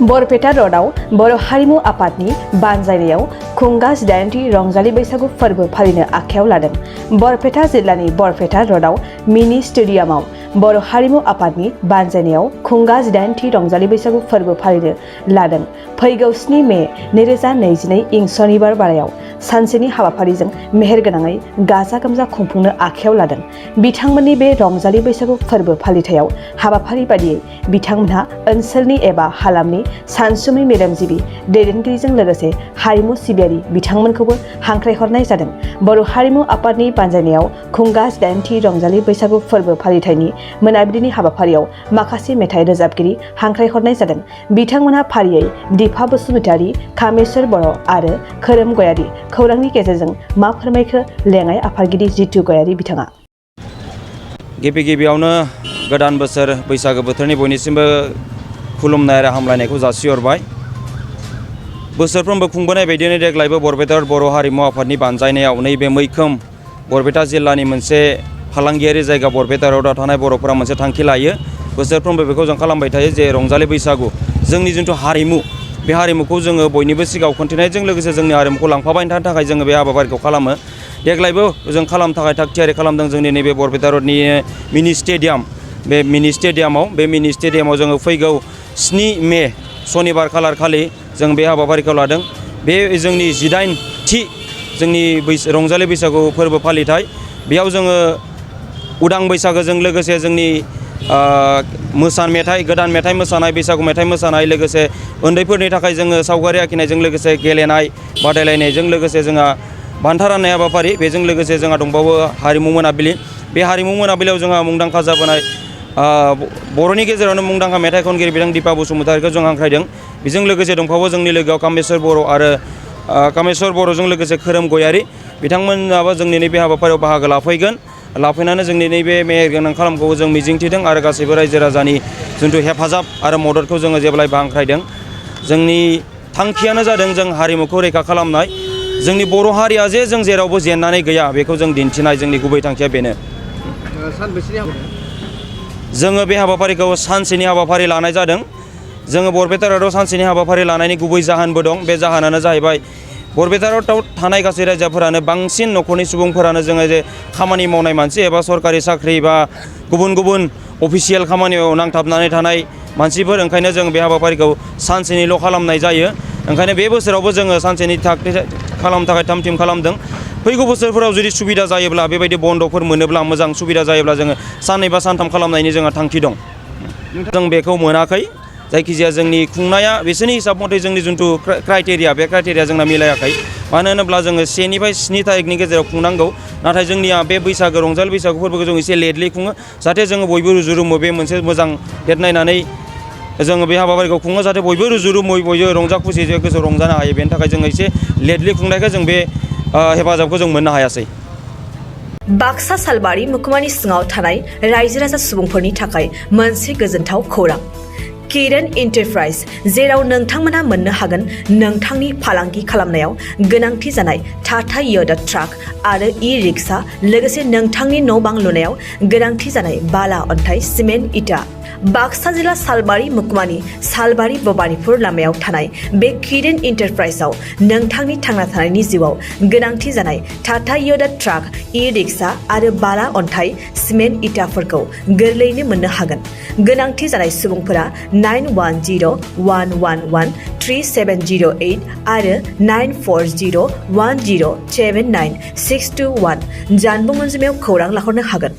बरपेटा रोडआव बर' हारिमु आफादनि बानजायनायाव खुंगा 8थि रंजालि बैसागु फोरबो फालिनो आखायाव लादों। बरपेटा जिल्लानि बरपेटा रोडआव मिनि स्टेडियामाव बर' हारिमु आफादनि बानजायनायाव खुंगा 8थि रंजालि बैसागु फोरबो फालिनो लादों। फैगौ 7 मे 2022 इं सनिबार बारायाव सानसेनि हाबाफारिजों मेहेरगोनाङै गाजा गोमजा खुंफुंनो आखायाव लादों। बिथांमोननि बे रंजालि बैसागु फोरबो फालिथायाव हाबाफारि बादियै बिथांमोनहा ओनसोलनि एबा हालामनि सानसुमै मेलेमजिबि दैदेनगिरिजों लोगोसे हारिमु सिबियारि बिथांमोनखौबो हांख्रायहरनाय जादों। बर' हारिमु आफादनि बानजायनायाव खुंगा 8थि रंजालि बैसागु फोरबो फालिथायनि मोनाबिलिनि हाबाफारियाव माखासे मेथाइ रोजाबगिरि हांख्रायहरनाय जादों। बिथांमोनहा फारियै दीपा बसुमतारी, कामेश्वर बर' आरो खोरोम गयारी। खौरांनि गेजेरजों मा फोरमायखो लेङाइ आफादगिरि जितु गयारी बिथाङा। गिबियावनो गोदान बोसोर बैसागो बोथोरनि बयनिसिमबो खुलुमनाय आरो हामलायनायखौ जासिहरबाय। बोसोरफ्रोमबो खुंबोनाय बायदिनो देग्लायबो बरपेटा बर' हारिमु आफादनि बानजायनायाव नैबे मैखोम बरपेटा जिल्लानि मोनसे फालांगियारि जायगा बरपेटा रोडआव थानाय बर'फोरा मोनसे थांखि लायो। बोसोरफ्रोमबो बेखौ जों खालामबाय थायो जे रंजालि बैसागु जोंनि जिथु हारिमु, बे हारिमुखौ जोङो बयनिबो सिगाङाव खोन्थिनायजों लोगोसे जोंनि हारिमुखौ लांफाबाय थानो थाखाय जोङो बे हाबाफारिखौ खालामो। देग्लायबो जों खालामनो थाखाय थाग थियारि खालामदों जोंनि नैबे बरपेटा रोडनि मिनि स्टेडियाम। बे मिनि स्टेडियामाव जोङो फैगौ 7 मे सनिबार खालारखालि जों बे हाबाफारिखौ लादों। बे जोंनि 18थि जोंनि रंजालि बैसागु फोरबो फालिथाय। बेयाव जोङो उदां बैसागोजों लोगोसे जोंनि गोदान मेथाइ मोसानाय, बैसागु मेथाइ मोसानाय, लोगोसे उन्दैफोरनि थाखाय जोङो सावगारि आखिनायजों लोगोसे गेलेनाय बादायलायनायजों लोगोसे जोंहा बान्था राननाय हाबाफारि, बेजों लोगोसे जोंहा दंबावो हारिमु मोनाबिलि। बे हारिमु मोनाबिलियाव जोंहा मुंदांखा जाबोनाय बर'नि गेजेरावनो मुंदांखा मेथाइ खनगिरि बिथां दीपा बसुमतारीखौ जों हांख्रायदों। बेजों लोगोसे दंबावो जोंनि लोगोआव कामेश्वर बर' आरो कामेश्वर बर'जों लोगोसे खोरोम गयारी। बिथांमोनाबो जोंनि नैबे हाबाफारियाव बाहागो लाफैनानै जोंनि नैबे मेहेरगोनां खालामखौ जों मिजिंथिदों आरो गासैबो रायजो राजानि जिथु हेफाजाब आरो मददखौ जोङो जेब्लायबो हांख्रायदों। जोंनि थांखियानो जादों जों हारिमुखौ रैखा खालामनाय। जोंनि बर' हारिया जे जों जेरावबो जेननानै गैया बेखौ जों दिन्थिनाय, जोंनि गुबै थांखिया बेनो। जोङो बे हाबाफारिखौ सानसेनि हाबाफारि लानाय जादों। जोङो बरपेटा रोडआव सानसेनि हाबाफारि लानायनि गुबै जाहोनबो दं। बे जाहोनानो जाहैबाय बरपेटा रोडआव थानाय गासै रायजोफोरानो बांसिन न'खरनि सुबुंफोरानो जोङो जे खामानि मावनाय मानसि एबा सरकारि साख्रि बा गुबुन अफिसियेल खामानियाव नांथाबनानै थानाय मानसिफोर। ओंखायनो जों बे हाबाफारिखौ सानसेनिल' खालामनाय जायो। ओंखायनो बे बोसोरावबो जोङो सानसेनि खालामनो थाखाय थाम थिम खालामदों। फैगौ बोसोरफोराव जुदि सुबिदा जायोब्ला, बेबायदि बन्द'फोर मोनोब्ला, मोजां सुबिदा जायोब्ला जोङो 2 बा 3 खालामनायनि जोंहा थांखि दं। जों बेखौ मोनाखै। जायखिजाया जोंनि खुंनाया बिसोरनि हिसाब मथे जोंनि जिथु क्राइटेरिया, बे क्राइटेरिया जोंना मिलायाखै। मानो होनोब्ला जोङो 1 निफ्राय 7 थारिखनि गेजेराव खुंनांगौ। नाथाय जोंनिया बे रंजालि बैसागु फोरबोखौ जों एसे लेटलि खुङो, जाहाथे जोङो बयबो रुजु-रुमु बे मोनसे मोजां डेट नायनानै जोङो बे हाबाफारिखौ खुङो, जाहाथे बयबो रुजु-रुमुयै बयबो रंजा खुसियै गोसोआव रंजानो हायो। बेनि थाखाय जोङो एसे लेटलि खुंनायखाय जों बे हेफाजाबखौ जों मोननो हायासै। बाक्सा सालबारि मुखुमानि सिङाव थानाय रायजो राजा सुबुंफोरनि थाखाय मोनसे गोजोनथाव खौरां। किरण एन्टारप्राइज, जेराव नोंथांमोना मोननो हागोन नोंथांनि फालांगि खालामनायाव गोनांथि जानाय टाटा योदा ट्राक आरो ई-रिक्शा, लोगोसे नोंथांनि न' बां लुनायाव गोनांथि जानाय बाला, अन्थाइ, सिमेन्ट, इटा। बाक्सा जिल्ला सालबारि मुखुमानि सालबारि भबानिपुर लामायाव थानाय बे किरण एन्टारप्राइजआव नोंथांनि थांना थानायनि जिउआव गोनांथि जानाय टाटा योदा ट्राक, ई-रिक्शा आरो बाला, अन्थाइ, सिमेन्ट, इटाफोरखौ गोरलैयैनो मोननो हागोन। गोनांथि जानाय सुबुंफोरा 9101113708 आरो 9401079621 जानबुं अनजिमायाव खौरां लाहरनो हागोन।